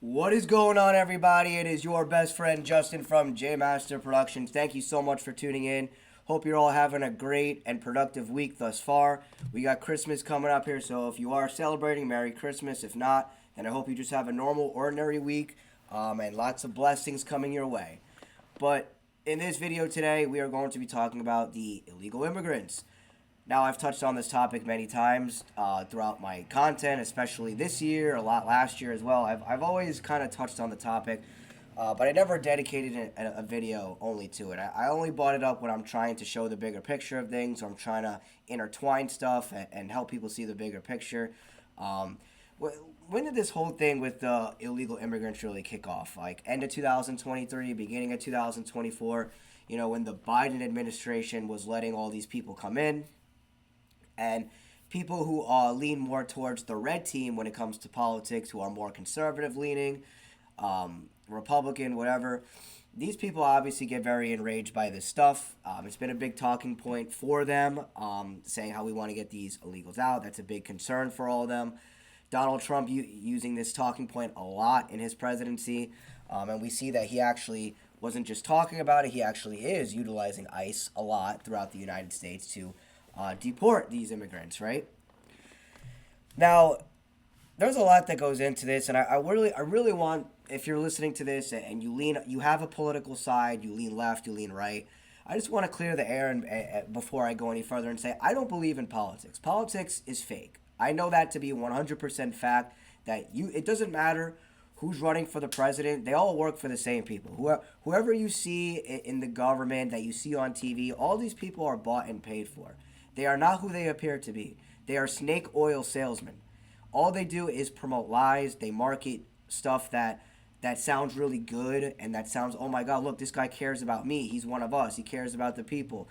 What is going on, everybody? It is your best friend Justin from J Master Productions. Thank you so much for tuning in. Hope you're all having a great and productive week thus far. We got Christmas coming up here, so if you are celebrating, Merry Christmas. If not, then I hope you just have a normal, ordinary week and lots of blessings coming your way. But in this video today, we are going to be talking about the illegal immigrants. Now, I've touched on this topic many times throughout my content, especially this year, a lot last year as well. I've always kind of touched on the topic, but I never dedicated a video only to it. I only brought it up when I'm trying to show the bigger picture of things, or I'm trying to intertwine stuff and help people see the bigger picture. Um, when did this whole thing with the illegal immigrants really kick off? Like end of 2023, beginning of 2024, when the Biden administration was letting all these people come in and people who lean more towards the red team when it comes to politics, who are more conservative leaning, Republican, whatever. These people obviously get very enraged by this stuff. It's been a big talking point for them, saying how we want to get these illegals out. That's a big concern for all of them. Donald Trump using this talking point a lot in his presidency, and we see that he actually wasn't just talking about it, he actually is utilizing ICE a lot throughout the United States to deport these immigrants, right? Now, there's a lot that goes into this, and I really want, if you're listening to this and you have a political side, you lean left, you lean right. I just want to clear the air before I go any further and say I don't believe in politics. Politics is fake. I know that to be 100% fact. It doesn't matter who's running for the president. They all work for the same people. Whoever you see in the government that you see on TV, all these people are bought and paid for. They are not who they appear to be. They are snake oil salesmen. All they do is promote lies. They market stuff that sounds really good and that sounds, oh my God, look, this guy cares about me. He's one of us. He cares about the people.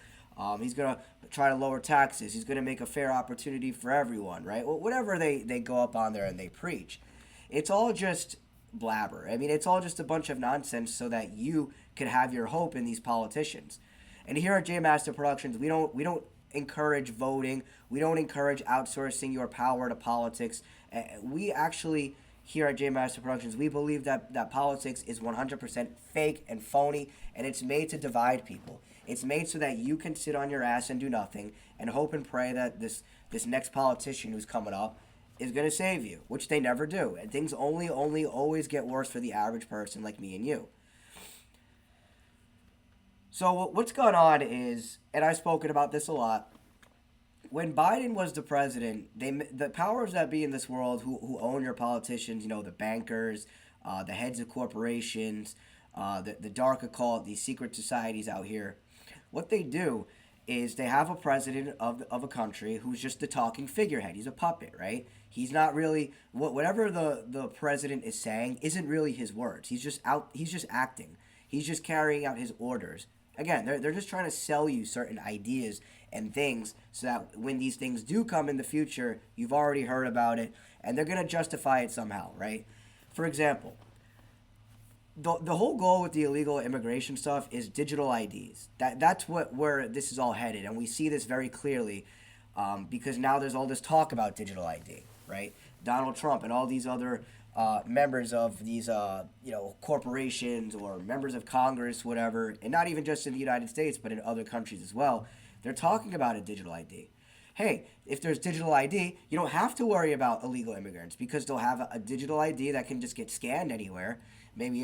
He's going to try to lower taxes. He's going to make a fair opportunity for everyone, right? Whatever they go up on there and they preach. It's all just blabber. I mean, it's all just a bunch of nonsense so that you can have your hope in these politicians. And here at J Master Productions, we don't encourage voting. We don't encourage outsourcing your power to politics. We actually, here at J Master Productions, we believe that politics is 100% fake and phony, and it's made to divide people. It's made so that you can sit on your ass and do nothing and hope and pray that this next politician who's coming up is going to save you, which they never do. And things only always get worse for the average person like me and you. So what's going on is, and I've spoken about this a lot, when Biden was the president, the powers that be in this world who own your politicians, the bankers, the heads of corporations, the dark occult, these secret societies out here, what they do is they have a president of a country who's just the talking figurehead. He's a puppet, right? He's not really whatever the president is saying isn't really his words. He's just out. He's just acting. He's just carrying out his orders. Again, they're just trying to sell you certain ideas and things so that when these things do come in the future, you've already heard about it, and they're gonna justify it somehow, right? For example, the whole goal with the illegal immigration stuff is digital IDs. That's where this is all headed, and we see this very clearly because now there's all this talk about digital ID, right? Donald Trump and all these other members of these corporations or members of Congress, whatever, and not even just in the United States but in other countries as well. They're talking about a digital ID. Hey, if there's digital ID, you don't have to worry about illegal immigrants because they'll have a digital ID that can just get scanned anywhere. Maybe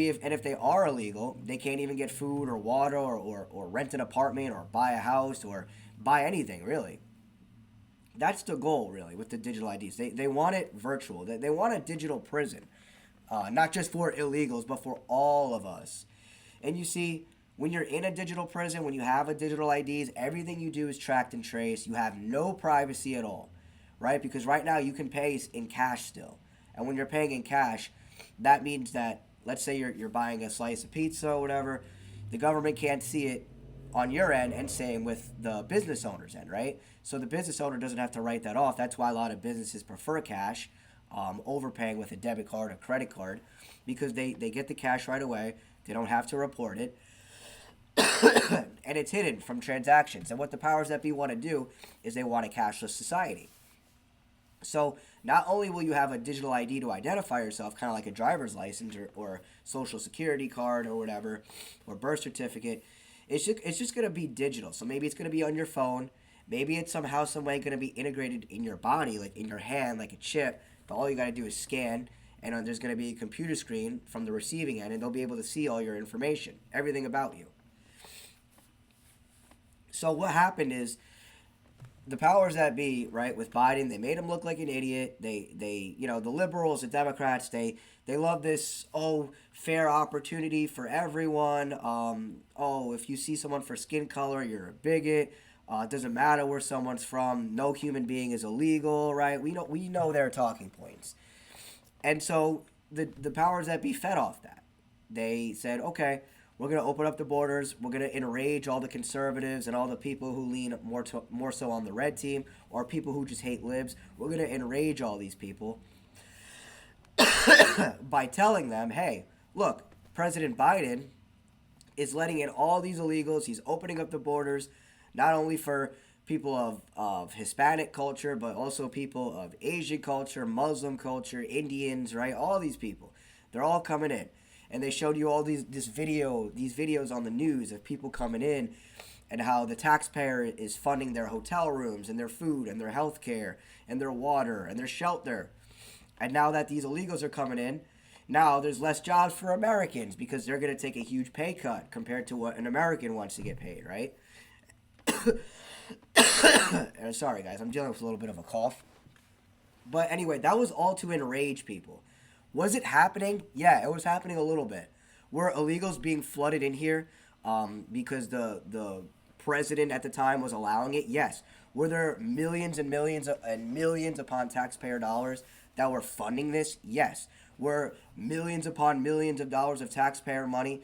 if they are illegal, they can't even get food or water or rent an apartment or buy a house or buy anything really. That's the goal really with the digital IDs. They want it virtual. They want a digital prison, not just for illegals but for all of us. And you see, when you're in a digital prison, when you have a digital IDs, everything you do is tracked and traced. You have no privacy at all, right? Because right now you can pay in cash still. And when you're paying in cash, that means that, let's say you're buying a slice of pizza or whatever, the government can't see it on your end, and same with the business owner's end, right? So the business owner doesn't have to write that off. That's why a lot of businesses prefer cash, overpaying with a debit card or credit card, because they get the cash right away. They don't have to report it. And it's hidden from transactions. And what the powers that be want to do is they want a cashless society. So not only will you have a digital ID to identify yourself, kind of like a driver's license or social security card or whatever, or birth certificate, it's just going to be digital. So maybe it's going to be on your phone. Maybe it's somehow, some way going to be integrated in your body, like in your hand, like a chip. But all you got to do is scan, and there's going to be a computer screen from the receiving end, and they'll be able to see all your information, everything about you. So what happened is the powers that be, right, with Biden, they made him look like an idiot. The liberals, the Democrats, they love this, fair opportunity for everyone. If you see someone for skin color, you're a bigot. It doesn't matter where someone's from. No human being is illegal, right? We know their talking points. And so the powers that be fed off that. They said, okay, we're going to open up the borders. We're going to enrage all the conservatives and all the people who lean more so on the red team or people who just hate libs. We're going to enrage all these people by telling them, hey, look, President Biden is letting in all these illegals. He's opening up the borders, not only for people of Hispanic culture, but also people of Asian culture, Muslim culture, Indians, right? All these people. They're all coming in. And they showed you all these videos on the news of people coming in and how the taxpayer is funding their hotel rooms and their food and their health care and their water and their shelter. And now that these illegals are coming in, now there's less jobs for Americans because they're going to take a huge pay cut compared to what an American wants to get paid, right? Sorry, guys, I'm dealing with a little bit of a cough. But anyway, that was all to enrage people. Was it happening? Yeah, it was happening a little bit. Were illegals being flooded in here because the president at the time was allowing it? Yes. Were there millions and millions and millions upon taxpayer dollars that were funding this? Yes. Were millions upon millions of dollars of taxpayer money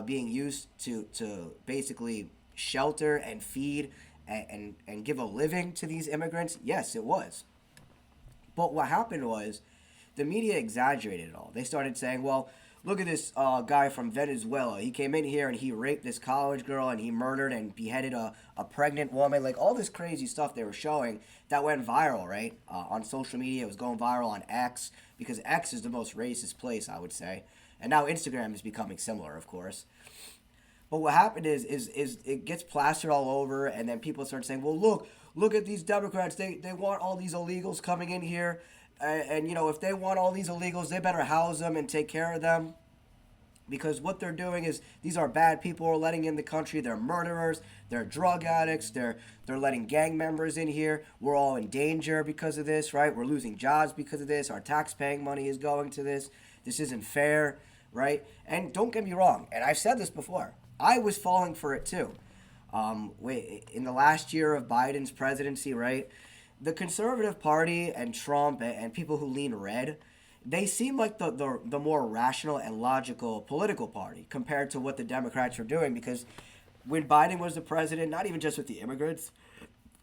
being used to basically shelter and feed and give a living to these immigrants? Yes, it was. But what happened was the media exaggerated it all. They started saying, well, look at this guy from Venezuela. He came in here and he raped this college girl and he murdered and beheaded a pregnant woman. Like all this crazy stuff they were showing that went viral, right? On social media. It was going viral on X because X is the most racist place, I would say. And now Instagram is becoming similar, of course. But what happened is it gets plastered all over, and then people start saying, well, look at these Democrats. They want all these illegals coming in here. And if they want all these illegals, they better house them and take care of them. Because what they're doing is these are bad people who are letting in the country. They're murderers. They're drug addicts. They're letting gang members in here. We're all in danger because of this, right? We're losing jobs because of this. Our tax-paying money is going to this. This isn't fair, right? And don't get me wrong, and I've said this before, I was falling for it too. In the last year of Biden's presidency, right? The Conservative Party and Trump and people who lean red, they seem like the more rational and logical political party compared to what the Democrats were doing. Because when Biden was the president, not even just with the immigrants,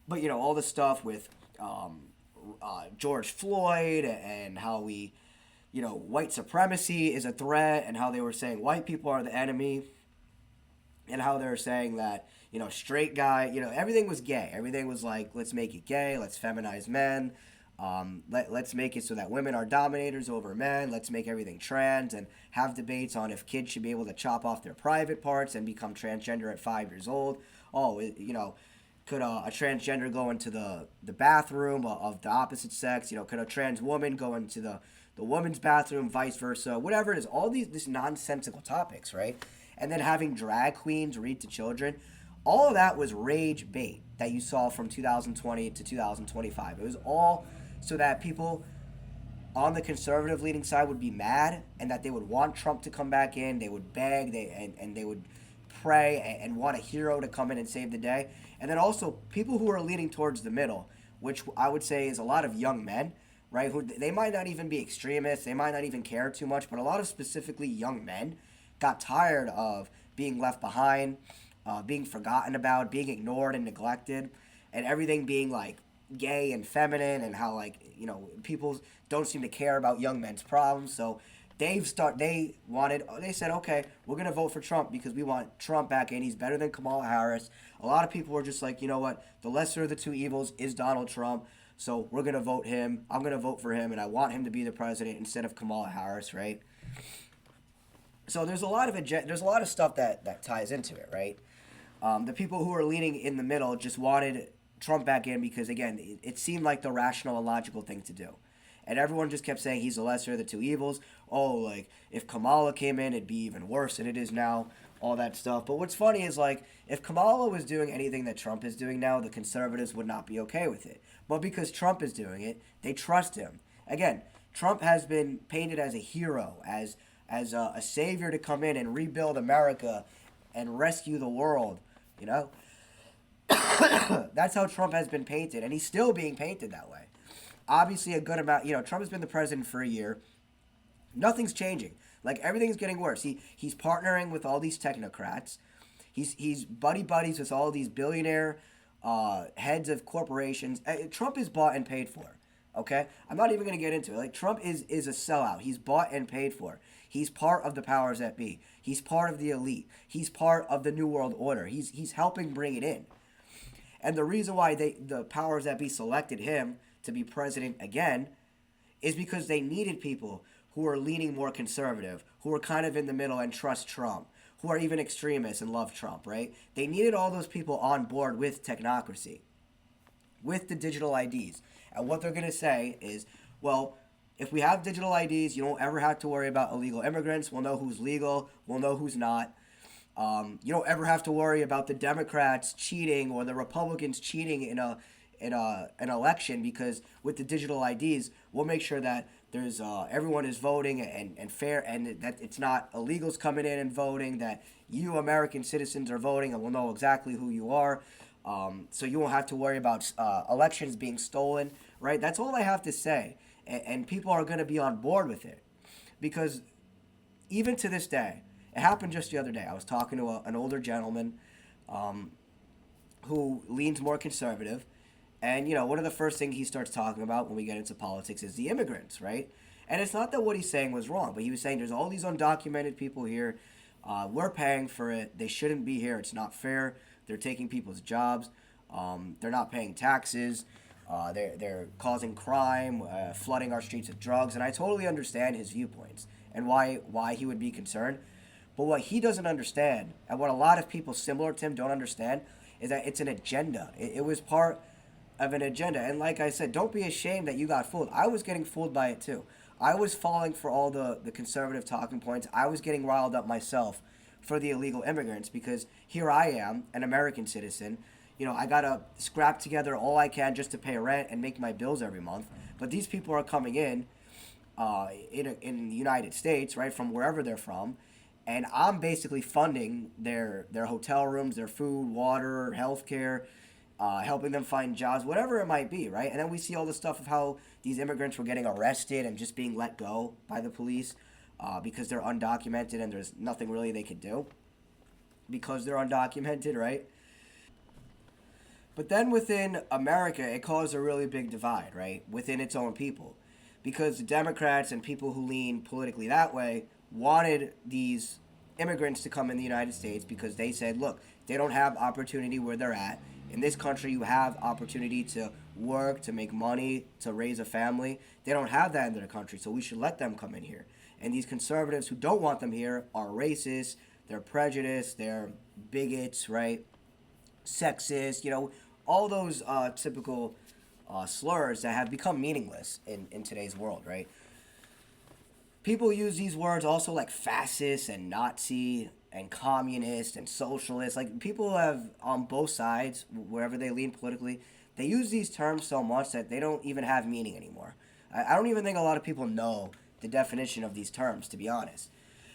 but all the stuff with George Floyd and how white supremacy is a threat and how they were saying white people are the enemy and how they're saying that straight guy, everything was gay. Everything was like, let's make it gay, let's feminize men, let's make it so that women are dominators over men, let's make everything trans, and have debates on if kids should be able to chop off their private parts and become transgender at 5 years old. Could a transgender go into the bathroom of the opposite sex? Could a trans woman go into the woman's bathroom, vice versa? Whatever it is, all these nonsensical topics, right? And then having drag queens read to children. All of that was rage bait that you saw from 2020 to 2025. It was all so that people on the conservative leading side would be mad and that they would want Trump to come back in. They would beg and they would pray and want a hero to come in and save the day. And then also people who are leaning towards the middle, which I would say is a lot of young men, right? Who they might not even be extremists. They might not even care too much. But a lot of specifically young men got tired of being left behind, being forgotten about, being ignored and neglected, and everything being like gay and feminine, and how people don't seem to care about young men's problems. So they said, okay, we're gonna vote for Trump because we want Trump back in. He's better than Kamala Harris. A lot of people were just like, you know what, the lesser of the two evils is Donald Trump. so we're gonna vote him. I'm gonna vote for him, and I want him to be the president instead of Kamala Harris, right? So there's a lot of there's a lot of stuff that ties into it, right? The people who are leaning in the middle just wanted Trump back in because, again, it seemed like the rational and logical thing to do. And everyone just kept saying he's the lesser of the two evils. Oh, like, if Kamala came in, it'd be even worse than it is now, all that stuff. But what's funny is, like, if Kamala was doing anything that Trump is doing now, the conservatives would not be okay with it. But because Trump is doing it, they trust him. Again, Trump has been painted as a hero, as a savior to come in and rebuild America and rescue the world, you know? That's how Trump has been painted, and he's still being painted that way. Obviously, a good amount, Trump has been the president for a year. Nothing's changing. Like, everything's getting worse. He's partnering with all these technocrats. He's buddies with all these billionaire heads of corporations. Trump is bought and paid for. Okay, I'm not even going to get into it. Like, Trump is a sellout. He's bought and paid for. He's part of the powers that be. He's part of the elite. He's part of the New World Order. He's helping bring it in. And the reason why the powers that be selected him to be president again is because they needed people who are leaning more conservative, who are kind of in the middle and trust Trump, who are even extremists and love Trump, right? They needed all those people on board with technocracy, with the digital IDs. And what they're going to say is, well, if we have digital IDs, you don't ever have to worry about illegal immigrants. We'll know who's legal. We'll know who's not. You don't ever have to worry about the Democrats cheating or the Republicans cheating in an election, because with the digital IDs, we'll make sure that there's everyone is voting and fair, and that it's not illegals coming in and voting, that you American citizens are voting, and we'll know exactly who you are. So you won't have to worry about elections being stolen, right? That's all I have to say. And people are going to be on board with it. Because even to this day, it happened just the other day. I was talking to an older gentleman who leans more conservative. And, one of the first things he starts talking about when we get into politics is the immigrants, right? And it's not that what he's saying was wrong, but he was saying there's all these undocumented people here. We're paying for it. They shouldn't be here. It's not fair. They're taking people's jobs. They're not paying taxes. They're causing crime, flooding our streets with drugs. And I totally understand his viewpoints and why he would be concerned. But what he doesn't understand, and what a lot of people similar to him don't understand, is that it's an agenda. It was part of an agenda. And like I said, don't be ashamed that you got fooled. I was getting fooled by it too. I was falling for all the conservative talking points. I was getting riled up myself for the illegal immigrants, because here I am, an American citizen. I got to scrap together all I can just to pay rent and make my bills every month. But these people are coming in the United States, right, from wherever they're from. And I'm basically funding their hotel rooms, their food, water, healthcare, helping them find jobs, whatever it might be, right? And then we see all the stuff of how these immigrants were getting arrested and just being let go by the police because they're undocumented and there's nothing really they could do because they're undocumented, right? But then within America, it caused a really big divide, right, within its own people. Because the Democrats and people who lean politically that way wanted these immigrants to come in the United States because they said, look, they don't have opportunity where they're at. In this country, you have opportunity to work, to make money, to raise a family. They don't have that in their country, so we should let them come in here. And these conservatives who don't want them here are racist, they're prejudiced, they're bigots, right? Sexist, all those typical slurs that have become meaningless in today's world, right? People use these words also like fascist and Nazi and communist and socialist. Like, people have, on both sides, wherever they lean politically, they use these terms so much that they don't even have meaning anymore. I don't even think a lot of people know the definition of these terms, to be honest.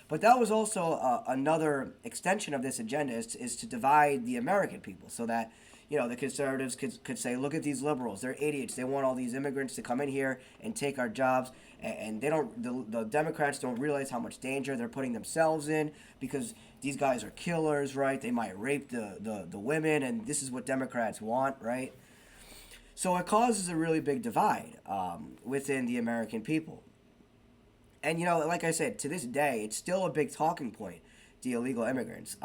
But that was also another extension of this agenda, is to divide the American people, so that, the conservatives could say, look at these liberals, they're idiots, they want all these immigrants to come in here and take our jobs, and they don't, the Democrats don't realize how much danger they're putting themselves in, because these guys are killers, right? They might rape the women, and this is what Democrats want, right? So it causes a really big divide within the American people. And, like I said, to this day, it's still a big talking point, the illegal immigrants.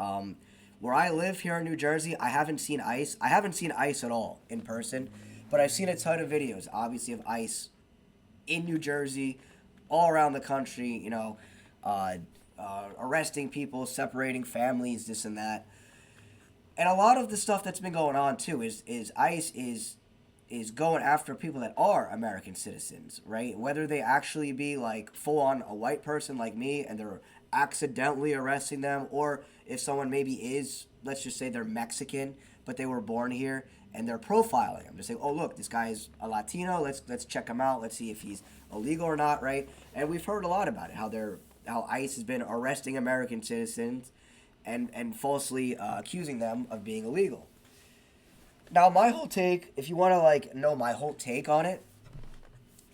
Where I live here in New Jersey, I haven't seen ICE. I haven't seen ICE at all in person. but I've seen a ton of videos, obviously, of ICE in New Jersey, all around the country, uh, arresting people, separating families, this and that. And a lot of the stuff that's been going on too is ICE is going after people that are American citizens, right? Whether they actually be like full on a white person like me and they're accidentally arresting them, or if someone maybe is, let's just say they're Mexican, but they were born here and they're profiling them. They're saying, oh look, this guy's a Latino. Let's check him out. Let's see if he's illegal or not, right? And we've heard a lot about it, how ICE has been arresting American citizens and falsely accusing them of being illegal. Now, my whole take, if you want to like know my whole take on it,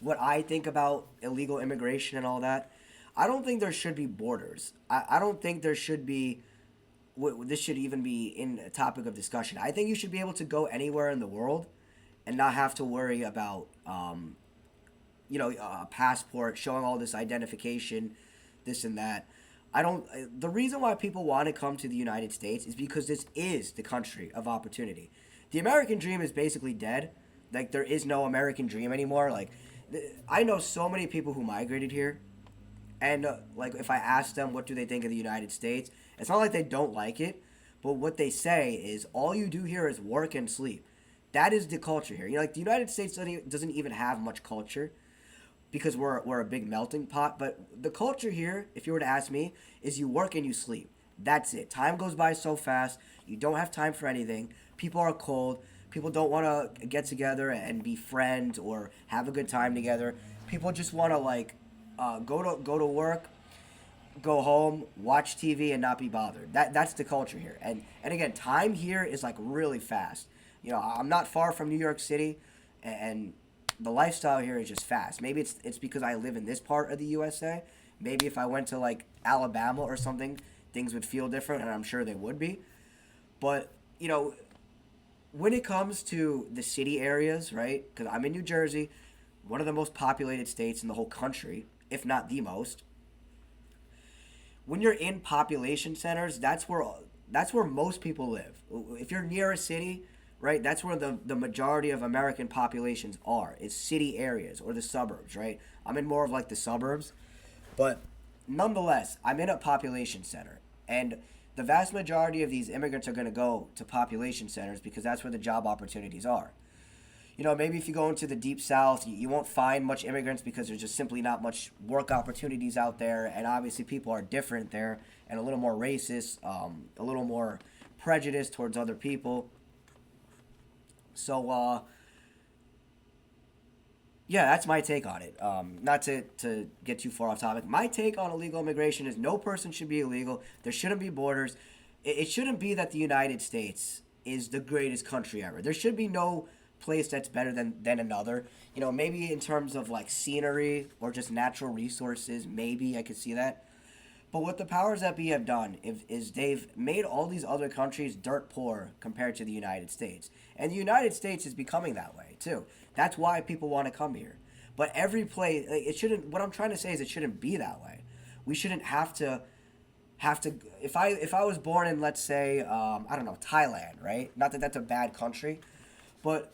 what I think about illegal immigration and all that, I don't think there should be borders. I don't think there should be. This should even be in a topic of discussion. I think you should be able to go anywhere in the world, and not have to worry about, a passport showing all this identification, this and that. I don't. The reason why people want to come to the United States is because this is the country of opportunity. The American dream is basically dead. Like, there is no American dream anymore. Like, I know so many people who migrated here, and like, if I ask them what do they think of the United States, it's not like they don't like it, but what they say is all you do here is work and sleep. That is the culture here. Like, the United States doesn't even have much culture because we're a big melting pot. But the culture here, if you were to ask me, is you work and you sleep. That's it. Time goes by so fast. You don't have time for anything. People are cold. People don't want to get together and be friends or have a good time together. People just want to like go to work, go home, watch TV, and not be bothered. That's the culture here. And again, time here is like really fast. I'm not far from New York City, and the lifestyle here is just fast. Maybe it's because I live in this part of the USA. Maybe if I went to like Alabama or something, things would feel different, and I'm sure they would be. But when it comes to the city areas, right? Because I'm in New Jersey, one of the most populated states in the whole country, if not the most. When you're in population centers, that's where most people live. If you're near a city, right, that's where the majority of American populations are, is city areas or the suburbs, right? I'm in more of like the suburbs, but nonetheless, I'm in a population center, and the vast majority of these immigrants are going to go to population centers because that's where the job opportunities are. Maybe if you go into the deep south, you won't find much immigrants because there's just simply not much work opportunities out there, and obviously people are different there and a little more racist, a little more prejudiced towards other people. So, yeah, that's my take on it. Not to get too far off topic. My take on illegal immigration is no person should be illegal. There shouldn't be borders. It shouldn't be that the United States is the greatest country ever. There should be no place that's better than another. Maybe in terms of like scenery or just natural resources, maybe I could see that. But what the powers that be have done is they've made all these other countries dirt poor compared to the United States. And the United States is becoming that way too. That's why people want to come here. But every place, it shouldn't, what I'm trying to say is it shouldn't be that way. We shouldn't have to, if I was born in, let's say, I don't know, Thailand, right? Not that that's a bad country, but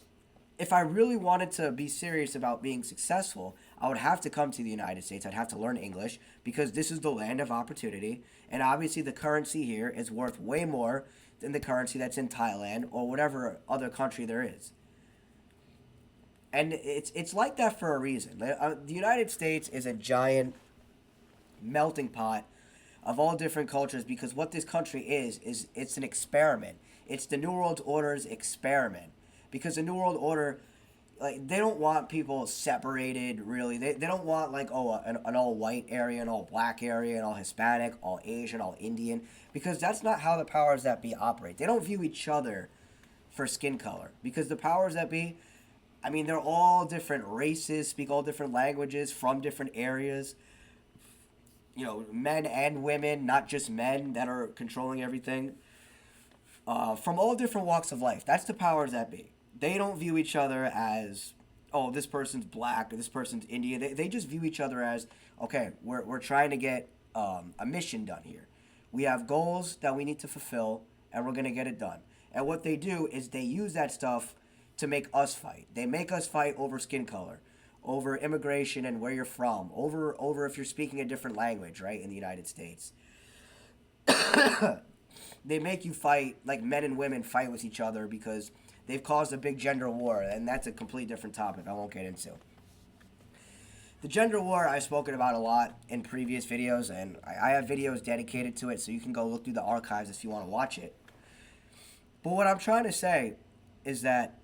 if I really wanted to be serious about being successful, I would have to come to the United States. I'd have to learn English because this is the land of opportunity. And obviously the currency here is worth way more than the currency that's in Thailand or whatever other country there is. And it's like that for a reason. The United States is a giant melting pot of all different cultures because what this country is it's an experiment. It's the New World Order's experiment. Because the New World Order, like, they don't want people separated, really. They don't want, like, an all-white area, an all-black area, an all-Hispanic, all-Asian, all-Indian. Because that's not how the powers that be operate. They don't view each other for skin color. Because the powers that be, I mean, they're all different races, speak all different languages, from different areas. Men and women, not just men that are controlling everything. From all different walks of life. That's the powers that be. They don't view each other as, oh, this person's black or this person's Indian. They just view each other as, okay, we're trying to get a mission done here. We have goals that we need to fulfill, and we're going to get it done. And what they do is they use that stuff to make us fight. They make us fight over skin color, over immigration and where you're from, over if you're speaking a different language, right, in the United States. They make you fight like men and women fight with each other because they've caused a big gender war, and that's a completely different topic I won't get into. The gender war I've spoken about a lot in previous videos, and I have videos dedicated to it, so you can go look through the archives if you want to watch it. But what I'm trying to say is that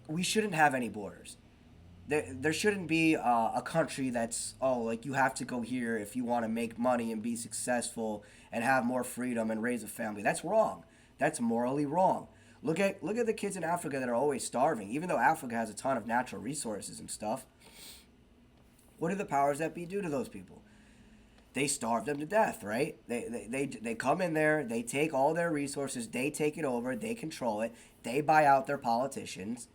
we shouldn't have any borders. There shouldn't be a country that's, oh, like you have to go here if you want to make money and be successful and have more freedom and raise a family. That's wrong. That's morally wrong. Look at the kids in Africa that are always starving, even though Africa has a ton of natural resources and stuff. What do the powers that be do to those people? They starve them to death, right? They come in there, they take all their resources, they take it over, they control it, they buy out their politicians,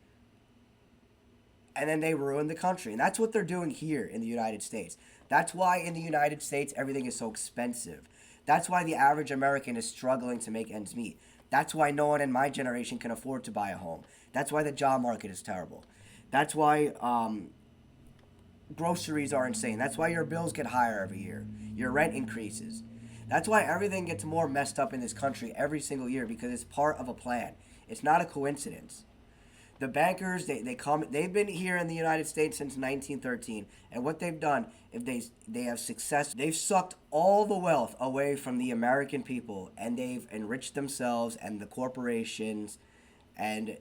and then they ruin the country. And that's what they're doing here in the United States. That's why in the United States everything is so expensive. That's why the average American is struggling to make ends meet. That's why no one in my generation can afford to buy a home. That's why the job market is terrible. That's why groceries are insane. That's why your bills get higher every year. Your rent increases. That's why everything gets more messed up in this country every single year, because it's part of a plan. It's not a coincidence. The bankers, they've been here in the United States since 1913, and what they've done, if they have success, they've sucked all the wealth away from the American people, and they've enriched themselves and the corporations, and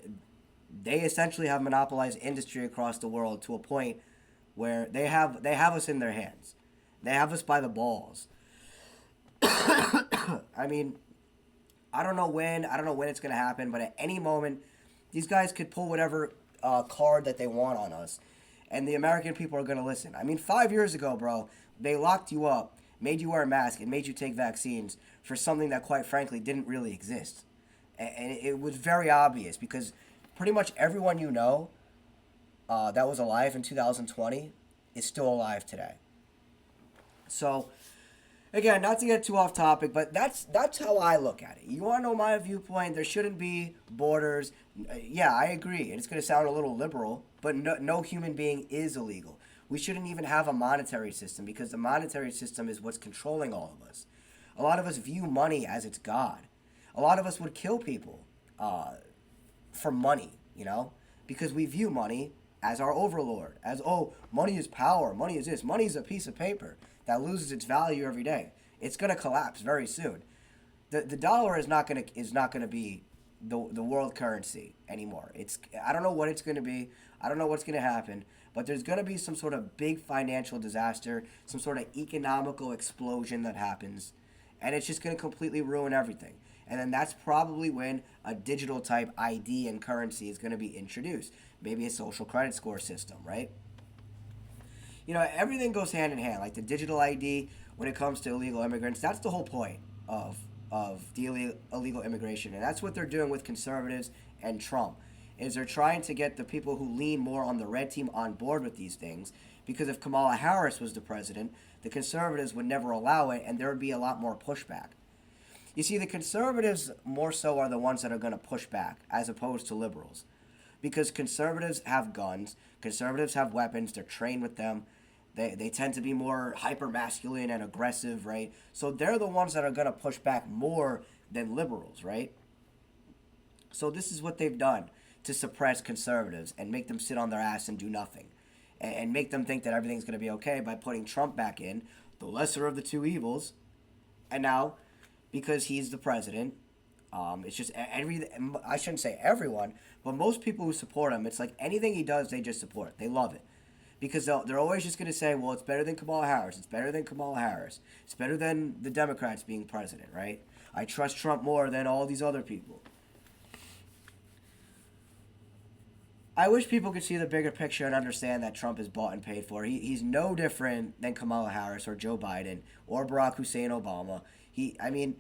they essentially have monopolized industry across the world to a point where they have us in their hands. They have us by the balls. I mean, I don't know when it's going to happen, but at any moment, these guys could pull whatever card that they want on us, and the American people are going to listen. I mean, 5 years ago, bro, they locked you up, made you wear a mask, and made you take vaccines for something that, quite frankly, didn't really exist. And it was very obvious, because pretty much everyone you know that was alive in 2020 is still alive today. So, again, not to get too off topic, but that's how I look at it. You want to know my viewpoint? There shouldn't be borders. Yeah, I agree. It's going to sound a little liberal, but no human being is illegal. We shouldn't even have a monetary system, because the monetary system is what's controlling all of us. A lot of us view money as its god. A lot of us would kill people for money, because we view money as our overlord, as, oh, money is power, money is this, money is a piece of paper that loses its value every day. It's going to collapse very soon. The dollar is not going to be the world currency anymore. I don't know what it's going to be. I don't know what's going to happen, but there's going to be some sort of big financial disaster, some sort of economical explosion that happens, and it's just going to completely ruin everything. And then that's probably when a digital type ID and currency is going to be introduced. Maybe a social credit score system, right? Everything goes hand in hand. Like the digital ID when it comes to illegal immigrants, that's the whole point of the illegal immigration. And that's what they're doing with conservatives and Trump, is they're trying to get the people who lean more on the red team on board with these things. Because if Kamala Harris was the president, the conservatives would never allow it, and there would be a lot more pushback. You see, the conservatives more so are the ones that are going to push back, as opposed to liberals. Because conservatives have guns, conservatives have weapons, they're trained with them, they tend to be more hyper-masculine and aggressive, right? So they're the ones that are going to push back more than liberals, right? So this is what they've done to suppress conservatives and make them sit on their ass and do nothing. And make them think that everything's going to be okay by putting Trump back in, the lesser of the two evils. And now, because he's the president, it's just I shouldn't say everyone, but most people who support him, it's like anything he does, they just support. They love it. Because they're always just going to say, well, it's better than Kamala Harris. It's better than Kamala Harris. It's better than the Democrats being president, right? I trust Trump more than all these other people. I wish people could see the bigger picture and understand that Trump is bought and paid for. He's no different than Kamala Harris or Joe Biden or Barack Hussein Obama. It's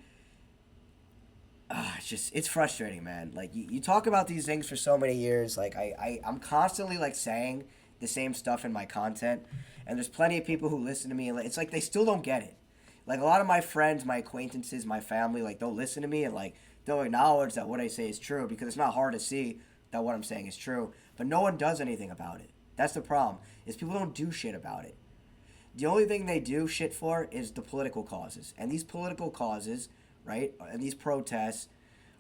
frustrating, man. Like, you talk about these things for so many years. Like, I'm constantly, like, saying the same stuff in my content, and there's plenty of people who listen to me, and it's like they still don't get it. Like, a lot of my friends, my acquaintances, my family, like, they'll listen to me, and, like, They'll acknowledge that what I say is true because it's not hard to see that what I'm saying is true. But no one does anything about it. That's the problem. Is people don't do shit about it. The only thing they do shit for is the political causes, and these political causes, right, and these protests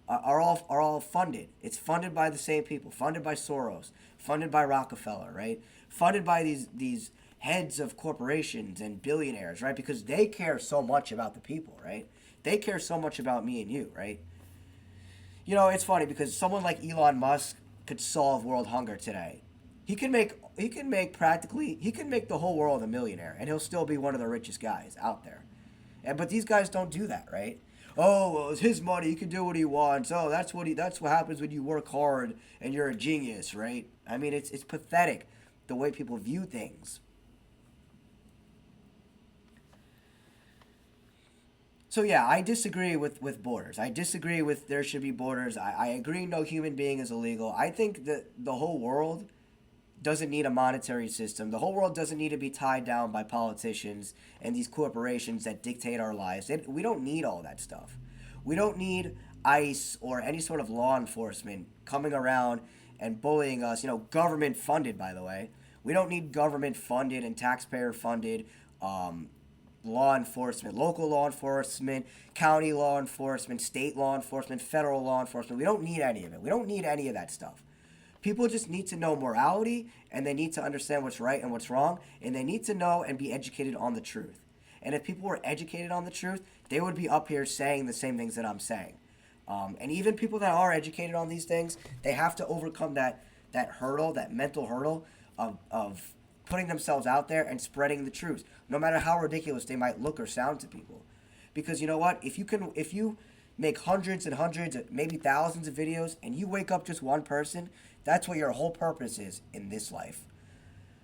are all funded. It's funded by the same people, funded by Soros, funded by Rockefeller, right, funded by these heads of corporations and billionaires, right, because they care so much about the people, right. They care so much about me and you, right. You know, it's funny because someone like Elon Musk could solve world hunger today. He can make the whole world a millionaire, and he'll still be one of the richest guys out there. But these guys don't do that, right? Oh, well, it's his money. He can do what he wants. Oh, that's what happens when you work hard and you're a genius, right? I mean, it's pathetic the way people view things. So yeah, I disagree with borders. I disagree with there should be borders. I agree no human being is illegal. I think that the whole world doesn't need a monetary system. The whole world doesn't need to be tied down by politicians and these corporations that dictate our lives. We don't need all that stuff. We don't need ICE or any sort of law enforcement coming around and bullying us. You know, government funded, by the way. We don't need government funded and taxpayer funded um, law enforcement, local law enforcement, county law enforcement, state law enforcement, federal law enforcement. We don't need any of it. We don't need any of that stuff. People just need to know morality, and they need to understand what's right and what's wrong, and they need to know and be educated on the truth. And if people were educated on the truth, they would be up here saying the same things that I'm saying. And even people that are educated on these things, they have to overcome that hurdle, that mental hurdle of putting themselves out there and spreading the truth, no matter how ridiculous they might look or sound to people. Because you know what? If you make hundreds and hundreds, maybe thousands of videos, and you wake up just one person, that's what your whole purpose is in this life.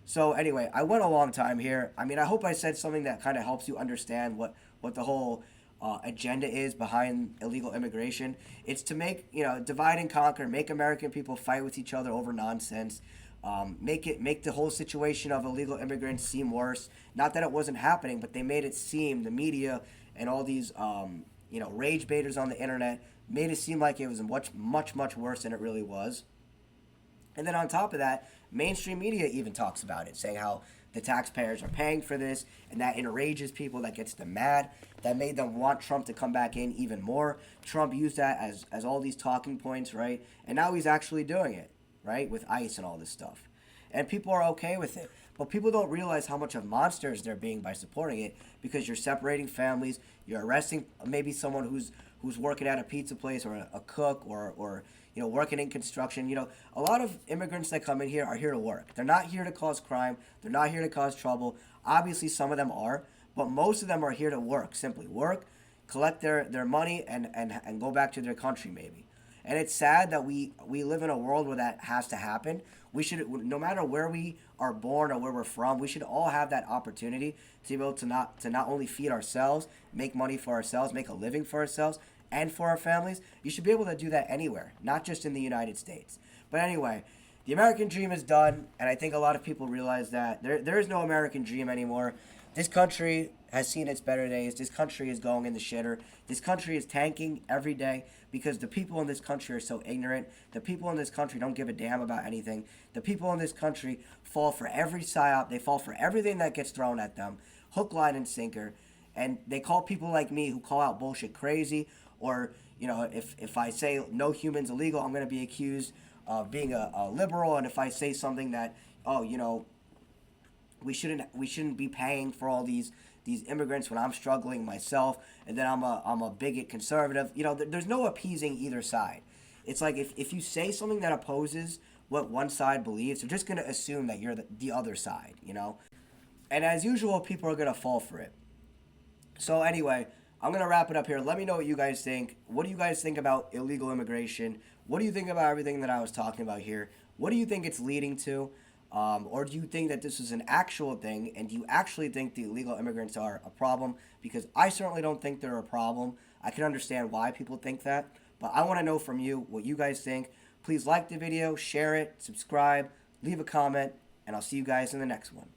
So anyway, I went a long time here. I mean, I hope I said something that kind of helps you understand what the whole agenda is behind illegal immigration. It's to make, divide and conquer, make American people fight with each other over nonsense. Make the whole situation of illegal immigrants seem worse. Not that it wasn't happening, but they made it seem, the media and all these rage baiters on the internet made it seem like it was much much much worse than it really was. And then on top of that, mainstream media even talks about it, saying how the taxpayers are paying for this, and that enrages people, that gets them mad, that made them want Trump to come back in even more. Trump used that as all these talking points, right? And now he's actually doing it, right, with ICE and all this stuff. And people are okay with it. But people don't realize how much of monsters they're being by supporting it, because you're separating families, you're arresting maybe someone who's working at a pizza place, or a cook, or working in construction. A lot of immigrants that come in here are here to work. They're not here to cause crime. They're not here to cause trouble. Obviously, some of them are, but most of them are here to work, simply work, collect their money, and go back to their country maybe. And it's sad that we live in a world where that has to happen. We should, no matter where we are born or where we're from, we should all have that opportunity to be able to not only feed ourselves, make money for ourselves, make a living for ourselves, and for our families. You should be able to do that anywhere, not just in the United States. But anyway, the American dream is done, and I think a lot of people realize that there is no American dream anymore. This country has seen its better days. This country is going in the shitter. This country is tanking every day because the people in this country are so ignorant. The people in this country don't give a damn about anything. The people in this country fall for every psyop. They fall for everything that gets thrown at them, hook, line, and sinker. And they call people like me who call out bullshit crazy, or if I say no human's illegal, I'm going to be accused of being a liberal. And if I say something that, we shouldn't be paying for all these immigrants when I'm struggling myself, and then I'm a bigot conservative. There's no appeasing either side. It's like if you say something that opposes what one side believes, they're just going to assume that you're the other side. And as usual, people are going to fall for it. So anyway, I'm going to wrap it up here. Let me know what you guys think. What do you guys think about illegal immigration? What do you think about everything that I was talking about here? What do you think it's leading to? Or do you think that this is an actual thing, and do you actually think the illegal immigrants are a problem? Because I certainly don't think they're a problem. I can understand why people think that, but I want to know from you what you guys think. Please like the video, share it, subscribe, leave a comment, and I'll see you guys in the next one.